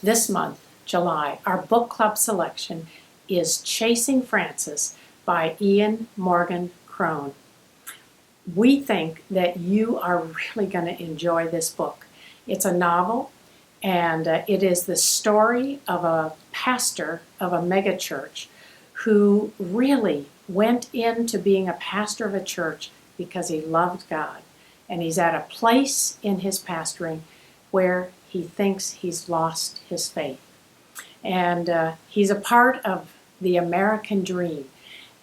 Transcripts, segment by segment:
This month, July, our book club selection is Chasing Francis by Ian Morgan Cron. We think that you are really going to enjoy this book. It's a novel, and it is the story of a pastor of a megachurch who really went into being a pastor of a church because he loved God. And he's at a place in his pastoring where he thinks he's lost his faith. And he's a part of the American dream.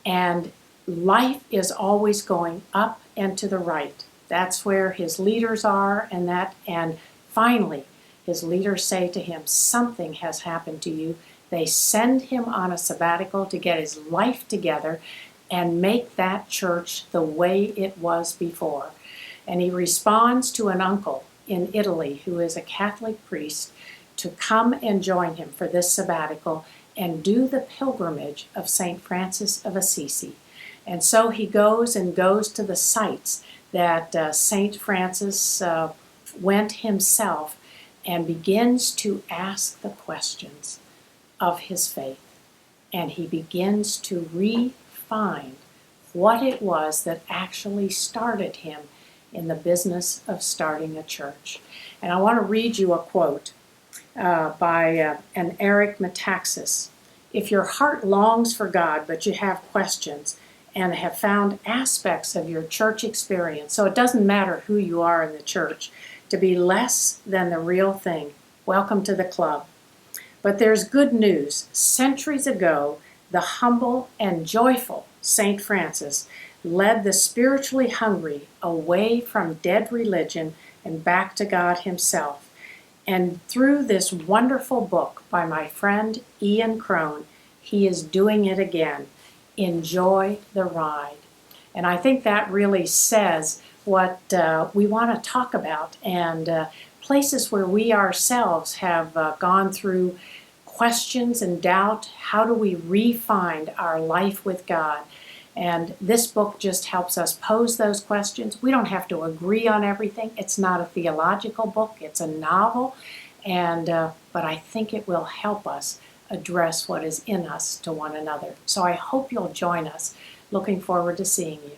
And life is always going up and to the right. That's where his leaders are, and finally his leaders say to him, something has happened to you. They send him on a sabbatical to get his life together and make that church the way it was before. And he responds to an uncle in Italy who is a Catholic priest to come and join him for this sabbatical and do the pilgrimage of St. Francis of Assisi. And so he goes to the sites that St. Francis went himself and begins to ask the questions of his faith. And he begins to refine what it was that actually started him in the business of starting a church. And I want to read you a quote by an Eric Metaxas. If your heart longs for God, but you have questions and have found aspects of your church experience, so it doesn't matter who you are in the church, to be less than the real thing, welcome to the club. But there's good news. Centuries ago, the humble and joyful St. Francis led the spiritually hungry away from dead religion and back to God himself. And through this wonderful book by my friend Ian Cron, he is doing it again. Enjoy the ride. And I think that really says what we want to talk about, and places where we ourselves have gone through questions and doubt. How do we refine our life with God? And this book just helps us pose those questions. We don't have to agree on everything. It's not a theological book. It's a novel. But I think it will help us address what is in us to one another. So I hope you'll join us. Looking forward to seeing you.